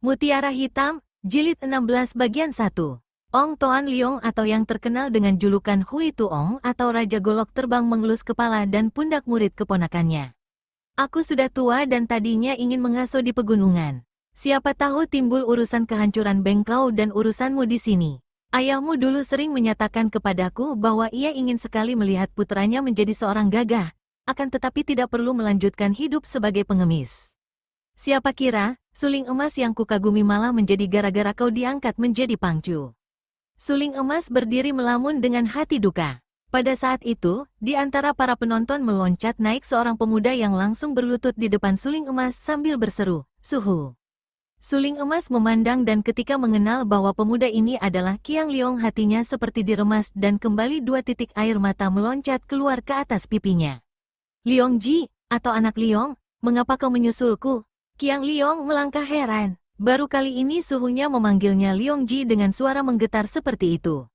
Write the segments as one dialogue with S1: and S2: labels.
S1: Mutiara Hitam, Jilid 16 Bagian 1. Ong Toan Leong atau yang terkenal dengan julukan Hui Tuong atau Raja Golok terbang mengelus kepala dan pundak murid keponakannya. Aku sudah tua dan tadinya ingin mengasuh di pegunungan. Siapa tahu timbul urusan kehancuran bengkau dan urusanmu di sini. Ayahmu dulu sering menyatakan kepadaku bahwa ia ingin sekali melihat putranya menjadi seorang gagah, akan tetapi tidak perlu melanjutkan hidup sebagai pengemis. Siapa kira, suling emas yang kukagumi malah menjadi gara-gara kau diangkat menjadi pangcu. Suling emas berdiri melamun dengan hati duka. Pada saat itu, di antara para penonton meloncat naik seorang pemuda yang langsung berlutut di depan suling emas sambil berseru, "Suhu." Suling emas memandang dan ketika mengenal bahwa pemuda ini adalah Qiang Leong, hatinya seperti diremas dan kembali 2 titik air mata meloncat keluar ke atas pipinya. "Leong Ji, atau anak Leong, mengapa kau menyusulku?" Qiang Leong melangkah heran. Baru kali ini suhunya memanggilnya Leong Ji dengan suara menggetar seperti itu.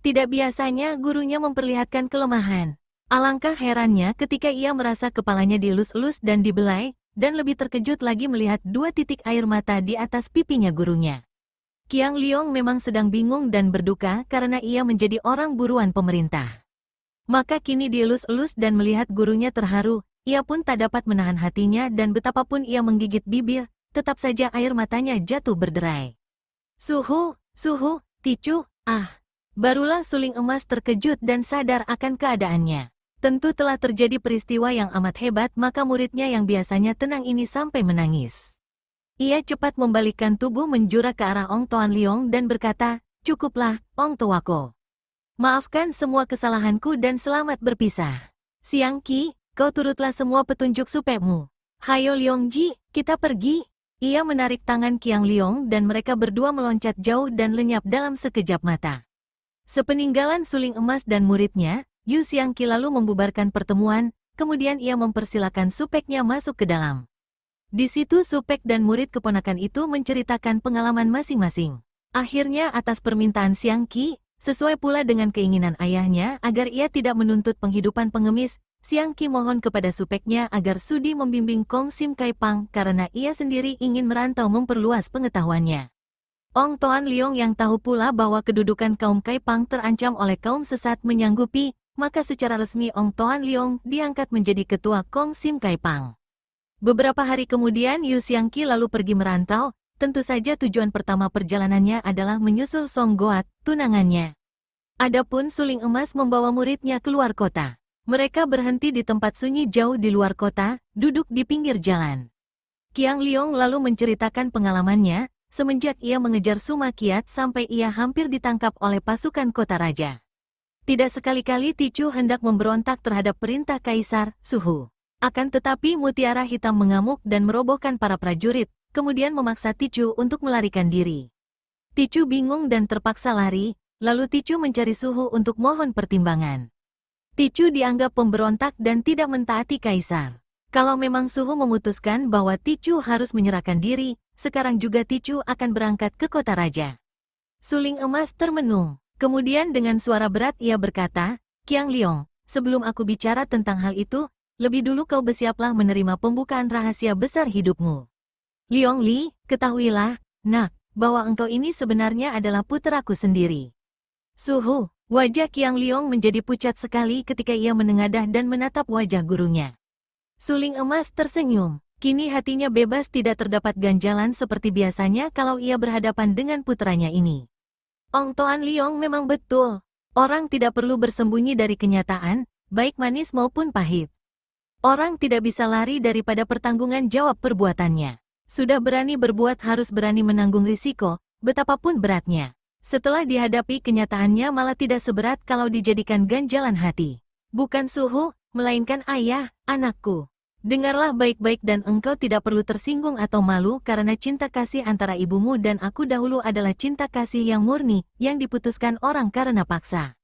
S1: Tidak biasanya gurunya memperlihatkan kelemahan. Alangkah herannya ketika ia merasa kepalanya dielus-elus dan dibelai, dan lebih terkejut lagi melihat 2 titik air mata di atas pipinya gurunya. Qiang Leong memang sedang bingung dan berduka karena ia menjadi orang buruan pemerintah. Maka kini dielus-elus dan melihat gurunya terharu, ia pun tak dapat menahan hatinya dan betapapun ia menggigit bibir, tetap saja air matanya jatuh berderai. "Suhu, Suhu, Ticu, ah." Barulah suling emas terkejut dan sadar akan keadaannya. Tentu telah terjadi peristiwa yang amat hebat, maka muridnya yang biasanya tenang ini sampai menangis. Ia cepat membalikkan tubuh menjura ke arah Ong Toan Leong dan berkata, "Cukuplah, Ong Tuako. Maafkan semua kesalahanku dan selamat berpisah. Siang Qi, kau turutlah semua petunjuk supekmu. Hayo Leong Ji, kita pergi." Ia menarik tangan Qiang Leong dan mereka berdua meloncat jauh dan lenyap dalam sekejap mata. Sepeninggalan suling emas dan muridnya, Yu Xiangqi lalu membubarkan pertemuan, kemudian ia mempersilakan supeknya masuk ke dalam. Di situ supek dan murid keponakan itu menceritakan pengalaman masing-masing. Akhirnya atas permintaan Xiangqi, sesuai pula dengan keinginan ayahnya agar ia tidak menuntut penghidupan pengemis, Xiangqi mohon kepada supeknya agar sudi membimbing Kong Sim Kai Pang karena ia sendiri ingin merantau memperluas pengetahuannya. Ong Toan Leong yang tahu pula bahwa kedudukan kaum Kai Pang terancam oleh kaum sesat menyanggupi, maka secara resmi Ong Toan Leong diangkat menjadi ketua Kong Sim Kai Pang. Beberapa hari kemudian Yu Xiangqi lalu pergi merantau, tentu saja tujuan pertama perjalanannya adalah menyusul Song Goat, tunangannya. Adapun suling emas membawa muridnya keluar kota. Mereka berhenti di tempat sunyi jauh di luar kota, duduk di pinggir jalan. Qiang Leong lalu menceritakan pengalamannya, semenjak ia mengejar Suma Kiat sampai ia hampir ditangkap oleh pasukan kota raja. Tidak sekali-kali Ticu hendak memberontak terhadap perintah Kaisar, Suhu. Akan tetapi Mutiara Hitam mengamuk dan merobohkan para prajurit, kemudian memaksa Ticu untuk melarikan diri. Ticu bingung dan terpaksa lari, lalu Ticu mencari Suhu untuk mohon pertimbangan. Ticu dianggap pemberontak dan tidak mentaati Kaisar. Kalau memang Suhu memutuskan bahwa Ticu harus menyerahkan diri, sekarang juga Ticu akan berangkat ke kota raja. Suling emas termenung. Kemudian dengan suara berat ia berkata, "Qiang Leong, sebelum aku bicara tentang hal itu, lebih dulu kau bersiaplah menerima pembukaan rahasia besar hidupmu. Leong Li, ketahuilah, nak, bahwa engkau ini sebenarnya adalah putraku sendiri." Suhu, wajah Qiang Leong menjadi pucat sekali ketika ia menengadah dan menatap wajah gurunya. Suling emas tersenyum. Kini hatinya bebas, tidak terdapat ganjalan seperti biasanya kalau ia berhadapan dengan putranya ini. Ong Toan Leong memang betul. Orang tidak perlu bersembunyi dari kenyataan, baik manis maupun pahit. Orang tidak bisa lari daripada pertanggungan jawab perbuatannya. Sudah berani berbuat harus berani menanggung risiko, betapapun beratnya. Setelah dihadapi kenyataannya malah tidak seberat kalau dijadikan ganjalan hati. Bukan Suhu, melainkan ayah, anakku. Dengarlah baik-baik dan engkau tidak perlu tersinggung atau malu karena cinta kasih antara ibumu dan aku dahulu adalah cinta kasih yang murni, yang diputuskan orang karena paksa.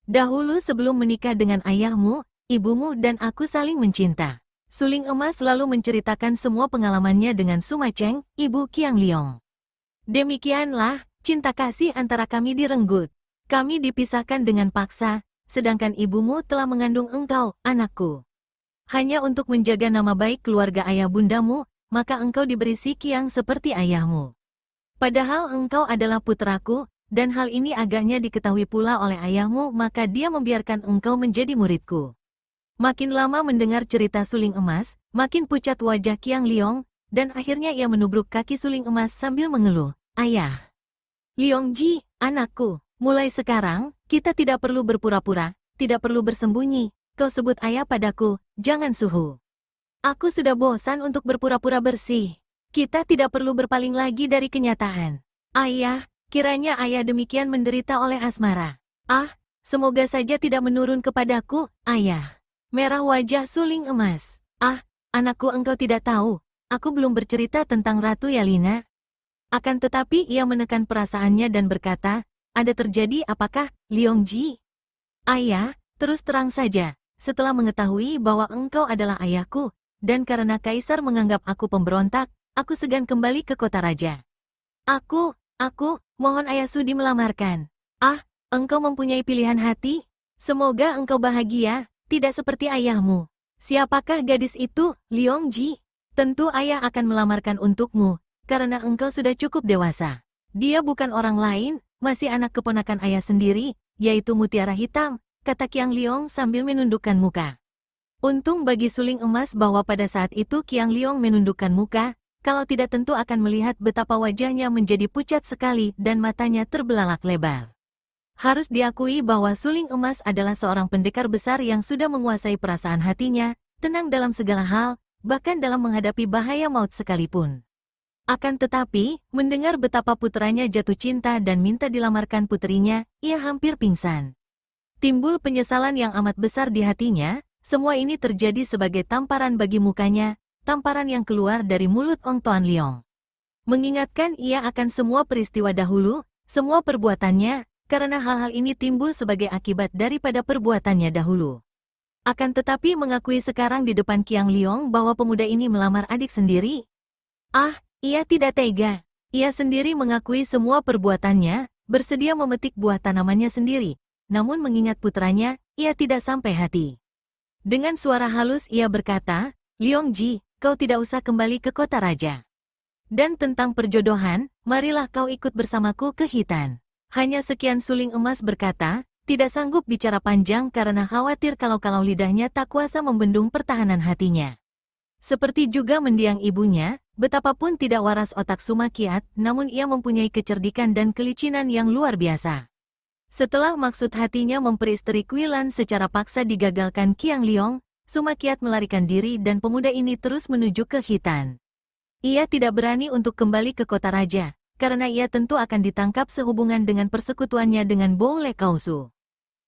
S1: Dahulu sebelum menikah dengan ayahmu, ibumu dan aku saling mencinta. Suling emas lalu menceritakan semua pengalamannya dengan Suma Cheng, ibu Qiang Leong. Demikianlah, cinta kasih antara kami direnggut. Kami dipisahkan dengan paksa, sedangkan ibumu telah mengandung engkau, anakku. Hanya untuk menjaga nama baik keluarga ayah bundamu, maka engkau diberi si Qiang seperti ayahmu. Padahal engkau adalah putraku, dan hal ini agaknya diketahui pula oleh ayahmu, maka dia membiarkan engkau menjadi muridku. Makin lama mendengar cerita suling emas, makin pucat wajah Qiang Liong, dan akhirnya ia menubruk kaki suling emas sambil mengeluh. Ayah. Liongji, anakku, mulai sekarang, kita tidak perlu berpura-pura, tidak perlu bersembunyi. Kau sebut ayah padaku, jangan suhu. Aku sudah bosan untuk berpura-pura bersih. Kita tidak perlu berpaling lagi dari kenyataan. Ayah, kiranya ayah demikian menderita oleh asmara. Ah, semoga saja tidak menurun kepadaku, ayah. Merah wajah suling emas. Ah, anakku, engkau tidak tahu. Aku belum bercerita tentang Ratu Yalina. Akan tetapi ia menekan perasaannya dan berkata, ada terjadi apakah, Liongji? Ayah, terus terang saja, setelah mengetahui bahwa engkau adalah ayahku, dan karena kaisar menganggap aku pemberontak, aku segan kembali ke kota raja. Aku, mohon ayah sudi melamarkan. Ah, engkau mempunyai pilihan hati? Semoga engkau bahagia, tidak seperti ayahmu. Siapakah gadis itu, Liongji? Tentu ayah akan melamarkan untukmu, karena engkau sudah cukup dewasa. Dia bukan orang lain, masih anak keponakan ayah sendiri, yaitu Mutiara Hitam, kata Qiang Liong sambil menundukkan muka. Untung bagi suling emas bahwa pada saat itu Qiang Liong menundukkan muka, kalau tidak tentu akan melihat betapa wajahnya menjadi pucat sekali dan matanya terbelalak lebar. Harus diakui bahwa suling emas adalah seorang pendekar besar yang sudah menguasai perasaan hatinya, tenang dalam segala hal, bahkan dalam menghadapi bahaya maut sekalipun. Akan tetapi, mendengar betapa putranya jatuh cinta dan minta dilamarkan puterinya, ia hampir pingsan. Timbul penyesalan yang amat besar di hatinya, semua ini terjadi sebagai tamparan bagi mukanya, tamparan yang keluar dari mulut Ong Toan Liong. Mengingatkan ia akan semua peristiwa dahulu, semua perbuatannya, karena hal-hal ini timbul sebagai akibat daripada perbuatannya dahulu. Akan tetapi mengakui sekarang di depan Qiang Liong bahwa pemuda ini melamar adik sendiri. Ah, ia tidak tega. Ia sendiri mengakui semua perbuatannya, bersedia memetik buah tanamannya sendiri. Namun mengingat putranya, ia tidak sampai hati. Dengan suara halus ia berkata, Liongji, kau tidak usah kembali ke kota raja. Dan tentang perjodohan, marilah kau ikut bersamaku ke Hitan. Hanya sekian suling emas berkata, tidak sanggup bicara panjang karena khawatir kalau lidahnya tak kuasa membendung pertahanan hatinya. Seperti juga mendiang ibunya, betapapun tidak waras otak Sumakiat, namun ia mempunyai kecerdikan dan kelicinan yang luar biasa. Setelah maksud hatinya memperistri Kuilan secara paksa digagalkan Qiang Liong, Sumakiat melarikan diri dan pemuda ini terus menuju ke Hitan. Ia tidak berani untuk kembali ke kota raja, karena ia tentu akan ditangkap sehubungan dengan persekutuannya dengan Bo Le Kausu.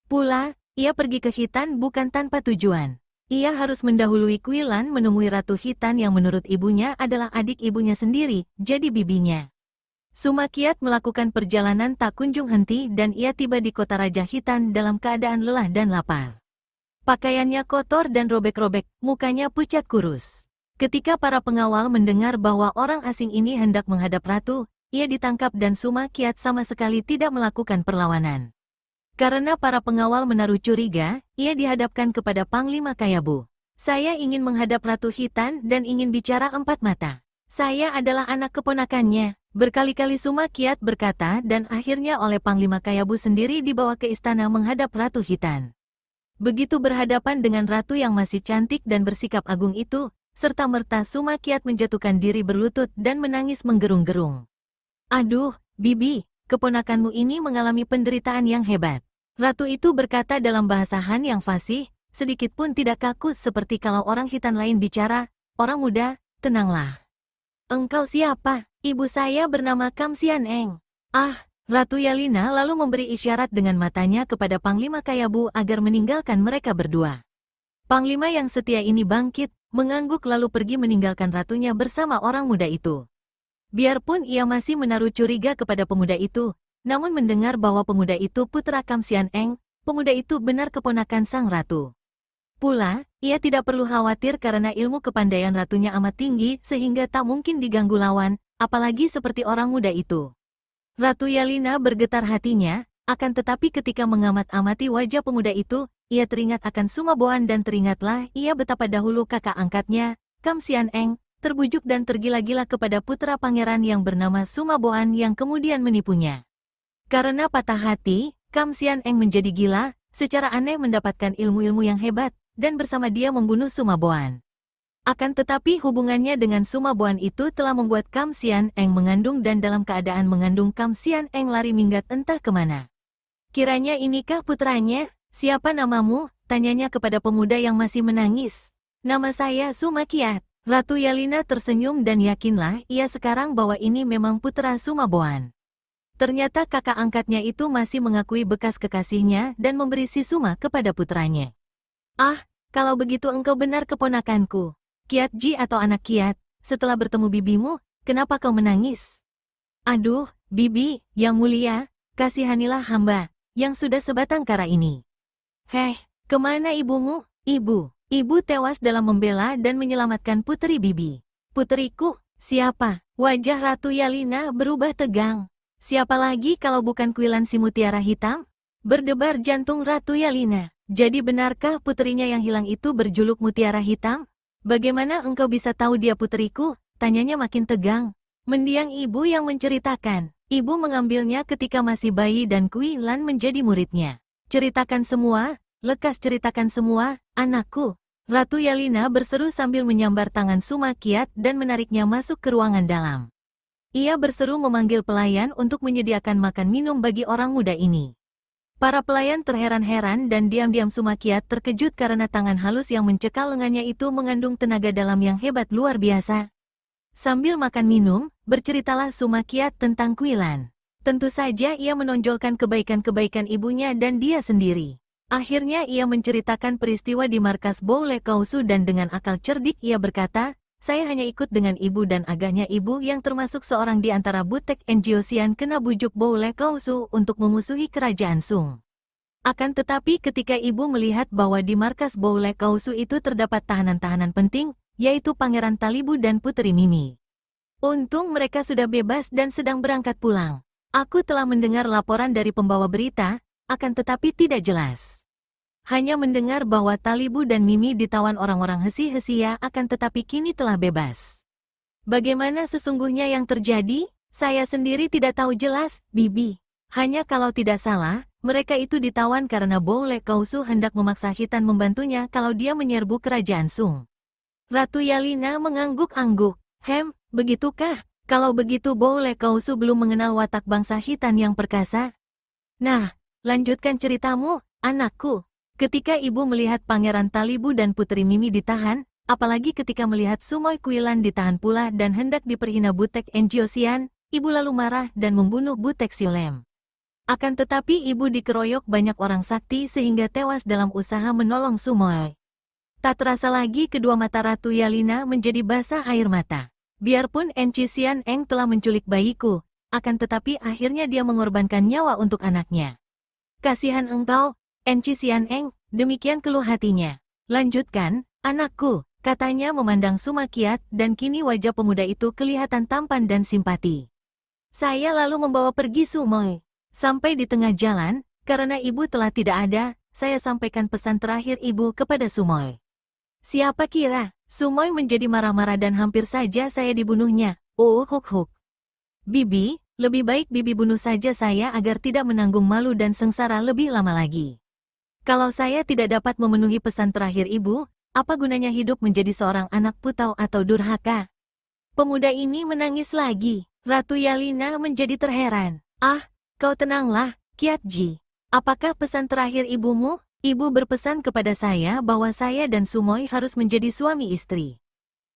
S1: Pula, ia pergi ke Hitan bukan tanpa tujuan. Ia harus mendahului Kuilan menemui Ratu Hitan yang menurut ibunya adalah adik ibunya sendiri, jadi bibinya. Sumakiat melakukan perjalanan tak kunjung henti dan ia tiba di kota Raja Hitan dalam keadaan lelah dan lapar. Pakaiannya kotor dan robek-robek, mukanya pucat kurus. Ketika para pengawal mendengar bahwa orang asing ini hendak menghadap ratu, ia ditangkap dan Sumakiat sama sekali tidak melakukan perlawanan. Karena para pengawal menaruh curiga, ia dihadapkan kepada Panglima Kayabu. Saya ingin menghadap Ratu Hitan dan ingin bicara empat mata. Saya adalah anak keponakannya. Berkali-kali Sumakiat berkata dan akhirnya oleh Panglima Kayabu sendiri dibawa ke istana menghadap Ratu Hitan. Begitu berhadapan dengan ratu yang masih cantik dan bersikap agung itu, serta-merta Sumakiat menjatuhkan diri berlutut dan menangis menggerung-gerung. Aduh, Bibi, keponakanmu ini mengalami penderitaan yang hebat. Ratu itu berkata dalam bahasa Han yang fasih, sedikit pun tidak kaku seperti kalau orang Hitan lain bicara, orang muda, tenanglah. Engkau siapa? Ibu saya bernama Kam Sian Eng. Ah, Ratu Yalina lalu memberi isyarat dengan matanya kepada Panglima Kayabu agar meninggalkan mereka berdua. Panglima yang setia ini bangkit, mengangguk lalu pergi meninggalkan ratunya bersama orang muda itu. Biarpun ia masih menaruh curiga kepada pemuda itu, namun mendengar bahwa pemuda itu putra Kam Sian Eng, pemuda itu benar keponakan sang ratu. Pula, ia tidak perlu khawatir karena ilmu kepandaian ratunya amat tinggi sehingga tak mungkin diganggu lawan, apalagi seperti orang muda itu. Ratu Yalina bergetar hatinya, akan tetapi ketika mengamat-amati wajah pemuda itu, ia teringat akan Sumaboan dan teringatlah ia betapa dahulu kakak angkatnya, Kam Sian Eng, terbujuk dan tergila-gila kepada putra pangeran yang bernama Sumaboan yang kemudian menipunya. Karena patah hati, Kam Xian Eng menjadi gila, secara aneh mendapatkan ilmu-ilmu yang hebat, dan bersama dia membunuh Sumaboan. Akan tetapi hubungannya dengan Sumaboan itu telah membuat Kam Xian Eng mengandung dan dalam keadaan mengandung Kam Xian Eng lari minggat entah kemana. Kiranya inikah putranya? Siapa namamu? Tanyanya kepada pemuda yang masih menangis. Nama saya Sumakiat. Ratu Yalina tersenyum dan yakinlah ia sekarang bahwa ini memang putra Sumaboan. Ternyata kakak angkatnya itu masih mengakui bekas kekasihnya dan memberi si Suma kepada putranya. Ah, kalau begitu engkau benar keponakanku. Kiat Ji atau anak Kiat, setelah bertemu bibimu, kenapa kau menangis? Aduh, bibi, yang mulia, kasihanilah hamba, yang sudah sebatang kara ini. Heh, kemana ibumu? Ibu tewas dalam membela dan menyelamatkan putri bibi. Putriku, siapa? Wajah Ratu Yalina berubah tegang. Siapa lagi kalau bukan Kuilan si mutiara hitam? Berdebar jantung Ratu Yalina. Jadi benarkah putrinya yang hilang itu berjuluk mutiara hitam? Bagaimana engkau bisa tahu dia putriku? Tanyanya makin tegang. Mendiang ibu yang menceritakan. Ibu mengambilnya ketika masih bayi dan Kuilan menjadi muridnya. Ceritakan semua, lekas ceritakan semua, anakku. Ratu Yalina berseru sambil menyambar tangan Sumakiat dan menariknya masuk ke ruangan dalam. Ia berseru memanggil pelayan untuk menyediakan makan minum bagi orang muda ini. Para pelayan terheran-heran dan diam-diam Sumakiat terkejut karena tangan halus yang mencekal lengannya itu mengandung tenaga dalam yang hebat luar biasa. Sambil makan minum, berceritalah Sumakiat tentang Kuilan. Tentu saja ia menonjolkan kebaikan-kebaikan ibunya dan dia sendiri. Akhirnya ia menceritakan peristiwa di markas Boule Kausu dan dengan akal cerdik ia berkata, saya hanya ikut dengan ibu dan agaknya ibu yang termasuk seorang di antara Butek Enjiosian kena bujuk Boule Kausu untuk memusuhi kerajaan Sung. Akan tetapi ketika ibu melihat bahwa di markas Boule Kausu itu terdapat tahanan-tahanan penting, yaitu Pangeran Talibu dan Putri Mimi. Untung mereka sudah bebas dan sedang berangkat pulang. Aku telah mendengar laporan dari pembawa berita, akan tetapi tidak jelas. Hanya mendengar bahwa Talibu dan Mimi ditawan orang-orang Hesi-Hesia akan tetapi kini telah bebas. Bagaimana sesungguhnya yang terjadi? Saya sendiri tidak tahu jelas, Bibi. Hanya kalau tidak salah, mereka itu ditawan karena Boule Kausu hendak memaksa Khitan membantunya kalau dia menyerbu kerajaan Sung. Ratu Yalina mengangguk-angguk. Begitukah? Kalau begitu Boule Kausu belum mengenal watak bangsa Khitan yang perkasa? Nah, lanjutkan ceritamu, anakku. Ketika ibu melihat Pangeran Talibu dan Putri Mimi ditahan, apalagi ketika melihat Sumoy Kuilan ditahan pula dan hendak diperhina Butek Enjiosian, ibu lalu marah dan membunuh Butek Siolem. Akan tetapi ibu dikeroyok banyak orang sakti sehingga tewas dalam usaha menolong Sumoy. Tak terasa lagi kedua mata Ratu Yalina menjadi basah air mata. Biarpun Enjiosian Eng telah menculik bayiku, akan tetapi akhirnya dia mengorbankan nyawa untuk anaknya. Kasihan engkau, Enjiosian Eng, demikian keluh hatinya. Lanjutkan, anakku, katanya memandang Sumakiat dan kini wajah pemuda itu kelihatan tampan dan simpati. Saya lalu membawa pergi Sumoy. Sampai di tengah jalan, karena ibu telah tidak ada, saya sampaikan pesan terakhir ibu kepada Sumoy. Siapa kira, Sumoy menjadi marah-marah dan hampir saja saya dibunuhnya. Huk. Bibi, lebih baik Bibi bunuh saja saya agar tidak menanggung malu dan sengsara lebih lama lagi. Kalau saya tidak dapat memenuhi pesan terakhir ibu, apa gunanya hidup menjadi seorang anak putau atau durhaka? Pemuda ini menangis lagi. Ratu Yalina menjadi terheran. Ah, kau tenanglah, Kiat Ji. Apakah pesan terakhir ibumu? Ibu berpesan kepada saya bahwa saya dan Sumoy harus menjadi suami istri.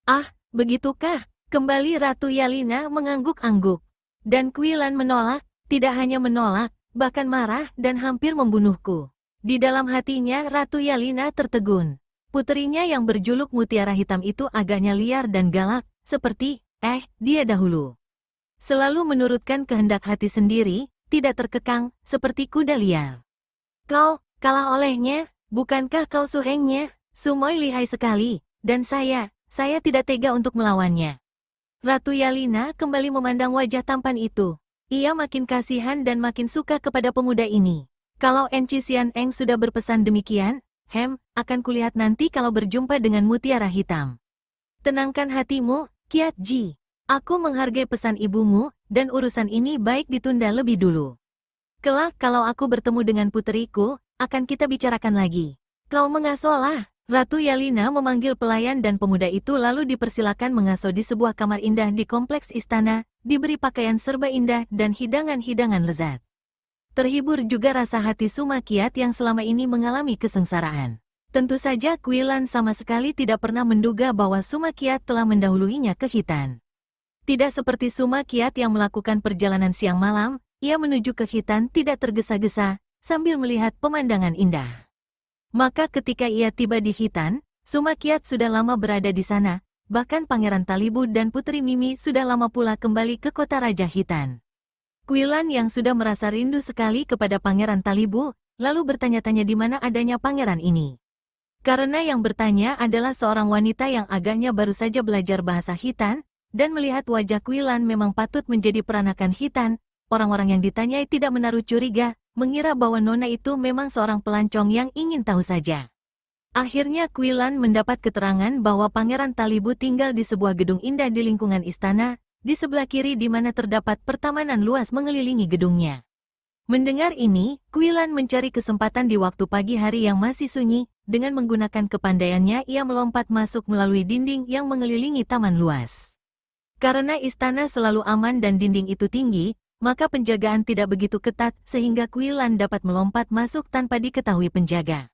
S1: Ah, begitukah? Kembali Ratu Yalina mengangguk-angguk. Dan Kuilan menolak, tidak hanya menolak, bahkan marah dan hampir membunuhku. Di dalam hatinya Ratu Yalina tertegun. Puterinya yang berjuluk Mutiara Hitam itu agaknya liar dan galak, seperti, dia dahulu. Selalu menurutkan kehendak hati sendiri, tidak terkekang, seperti kuda liar. Kau, kalah olehnya, bukankah kau suhengnya? Sumoy lihai sekali, dan saya tidak tega untuk melawannya. Ratu Yalina kembali memandang wajah tampan itu. Ia makin kasihan dan makin suka kepada pemuda ini. Kalau Enjiosian Eng sudah berpesan demikian, akan kulihat nanti kalau berjumpa dengan Mutiara Hitam. Tenangkan hatimu, Kiat Ji, aku menghargai pesan ibumu, dan urusan ini baik ditunda lebih dulu. Kelak kalau aku bertemu dengan puteriku, akan kita bicarakan lagi. Kau mengasuhlah. Ratu Yalina memanggil pelayan dan pemuda itu lalu dipersilakan mengasuh di sebuah kamar indah di kompleks istana, diberi pakaian serba indah dan hidangan-hidangan lezat. Terhibur juga rasa hati Suma Kiat yang selama ini mengalami kesengsaraan. Tentu saja Kuilan sama sekali tidak pernah menduga bahwa Suma Kiat telah mendahuluinya ke Khitan. Tidak seperti Suma Kiat yang melakukan perjalanan siang malam, ia menuju ke Khitan tidak tergesa-gesa, sambil melihat pemandangan indah. Maka ketika ia tiba di Khitan, Suma Kiat sudah lama berada di sana, bahkan Pangeran Talibu dan Putri Mimi sudah lama pula kembali ke kota Raja Khitan. Kuilan yang sudah merasa rindu sekali kepada Pangeran Talibu, lalu bertanya-tanya di mana adanya pangeran ini. Karena yang bertanya adalah seorang wanita yang agaknya baru saja belajar bahasa Khitan, dan melihat wajah Kuilan memang patut menjadi peranakan Khitan, orang-orang yang ditanyai tidak menaruh curiga, mengira bahwa nona itu memang seorang pelancong yang ingin tahu saja. Akhirnya Kuilan mendapat keterangan bahwa Pangeran Talibu tinggal di sebuah gedung indah di lingkungan istana, di sebelah kiri di mana terdapat pertamanan luas mengelilingi gedungnya. Mendengar ini, Kuilan mencari kesempatan di waktu pagi hari yang masih sunyi, dengan menggunakan kepandaiannya ia melompat masuk melalui dinding yang mengelilingi taman luas. Karena istana selalu aman dan dinding itu tinggi, maka penjagaan tidak begitu ketat sehingga Kuilan dapat melompat masuk tanpa diketahui penjaga.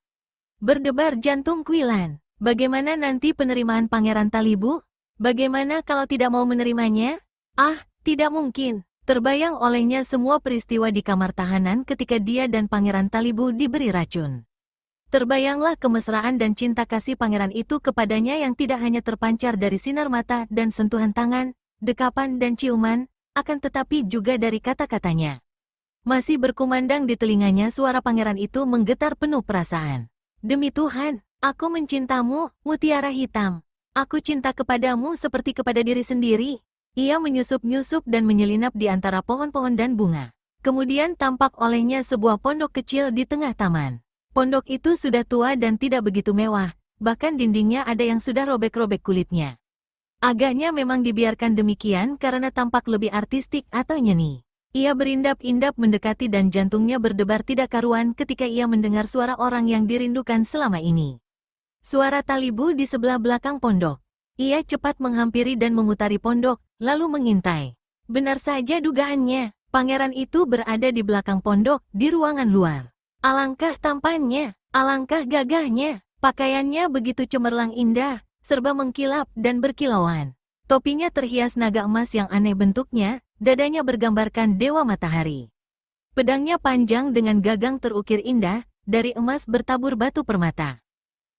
S1: Berdebar jantung Kuilan. Bagaimana nanti penerimaan Pangeran Talibu? Bagaimana kalau tidak mau menerimanya? Ah, tidak mungkin. Terbayang olehnya semua peristiwa di kamar tahanan ketika dia dan Pangeran Talibu diberi racun. Terbayanglah kemesraan dan cinta kasih pangeran itu kepadanya yang tidak hanya terpancar dari sinar mata dan sentuhan tangan, dekapan dan ciuman, akan tetapi juga dari kata-katanya. Masih berkumandang di telinganya suara pangeran itu menggetar penuh perasaan. Demi Tuhan, aku mencintamu, Mutiara Hitam. Aku cinta kepadamu seperti kepada diri sendiri. Ia menyusup-nyusup dan menyelinap di antara pohon-pohon dan bunga. Kemudian tampak olehnya sebuah pondok kecil di tengah taman. Pondok itu sudah tua dan tidak begitu mewah, bahkan dindingnya ada yang sudah robek-robek kulitnya. Agaknya memang dibiarkan demikian karena tampak lebih artistik atau nyeni. Ia berindap-indap mendekati dan jantungnya berdebar tidak karuan ketika ia mendengar suara orang yang dirindukan selama ini. Suara Talibu di sebelah belakang pondok. Ia cepat menghampiri dan memutari pondok, lalu mengintai. Benar saja dugaannya, pangeran itu berada di belakang pondok, di ruangan luar. Alangkah tampannya, alangkah gagahnya, pakaiannya begitu cemerlang indah, serba mengkilap dan berkilauan. Topinya terhias naga emas yang aneh bentuknya, dadanya bergambarkan dewa matahari. Pedangnya panjang dengan gagang terukir indah, dari emas bertabur batu permata.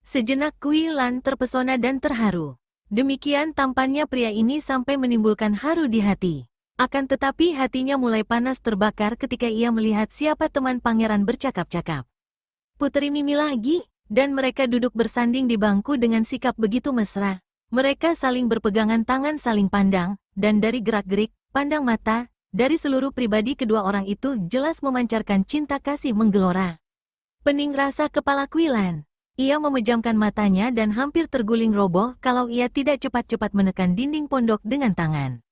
S1: Sejenak Kuilan terpesona dan terharu. Demikian tampannya pria ini sampai menimbulkan haru di hati. Akan tetapi hatinya mulai panas terbakar ketika ia melihat siapa teman pangeran bercakap-cakap. Putri Mimi lagi. Dan mereka duduk bersanding di bangku dengan sikap begitu mesra. Mereka saling berpegangan tangan saling pandang, dan dari gerak-gerik, pandang mata, dari seluruh pribadi kedua orang itu jelas memancarkan cinta kasih menggelora. Pening rasa kepala Kuilan. Ia memejamkan matanya dan hampir terguling roboh kalau ia tidak cepat-cepat menekan dinding pondok dengan tangan.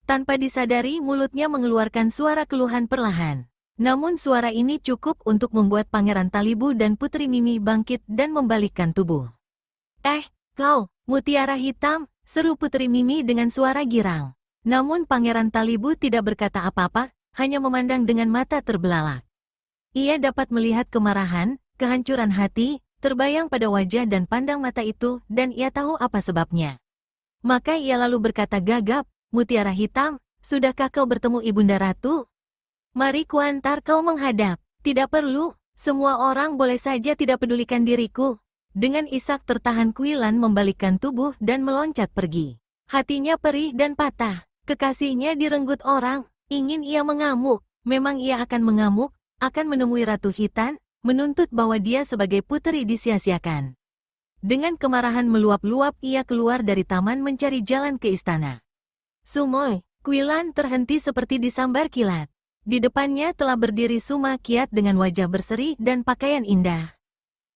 S1: Tanpa disadari mulutnya mengeluarkan suara keluhan perlahan. Namun suara ini cukup untuk membuat Pangeran Talibu dan Putri Mimi bangkit dan membalikkan tubuh. Kau, Mutiara Hitam, seru Putri Mimi dengan suara girang. Namun Pangeran Talibu tidak berkata apa-apa, hanya memandang dengan mata terbelalak. Ia dapat melihat kemarahan, kehancuran hati, terbayang pada wajah dan pandang mata itu, dan ia tahu apa sebabnya. Maka ia lalu berkata gagap, Mutiara Hitam, sudahkah kau bertemu Ibunda Ratu? Mari kuantar kau menghadap. Tidak perlu, semua orang boleh saja tidak pedulikan diriku. Dengan isak tertahan Kuilan membalikkan tubuh dan meloncat pergi. Hatinya perih dan patah. Kekasihnya direnggut orang, ingin ia mengamuk. Memang ia akan mengamuk, akan menemui Ratu Khitan, menuntut bahwa dia sebagai puteri disia-siakan. Dengan kemarahan meluap-luap ia keluar dari taman mencari jalan ke istana. Sumoy, Kuilan terhenti seperti disambar kilat. Di depannya telah berdiri Suma Kiat dengan wajah berseri dan pakaian indah.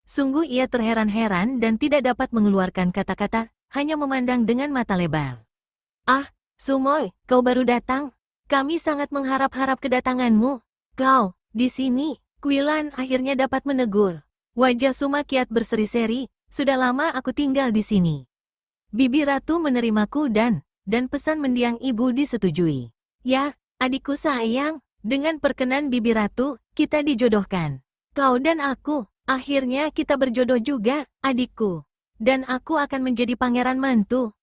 S1: Sungguh ia terheran-heran dan tidak dapat mengeluarkan kata-kata, hanya memandang dengan mata lebar. Ah, Sumoy, kau baru datang? Kami sangat mengharap-harap kedatanganmu. Kau, di sini, Quilan akhirnya dapat menegur. Wajah Suma kiat berseri-seri, sudah lama aku tinggal di sini. Bibi Ratu menerimaku dan pesan mendiang ibu disetujui. Ya, adikku sayang, dengan perkenan Bibi Ratu, kita dijodohkan. Kau dan aku, akhirnya kita berjodoh juga, adikku. Dan aku akan menjadi pangeran mantu.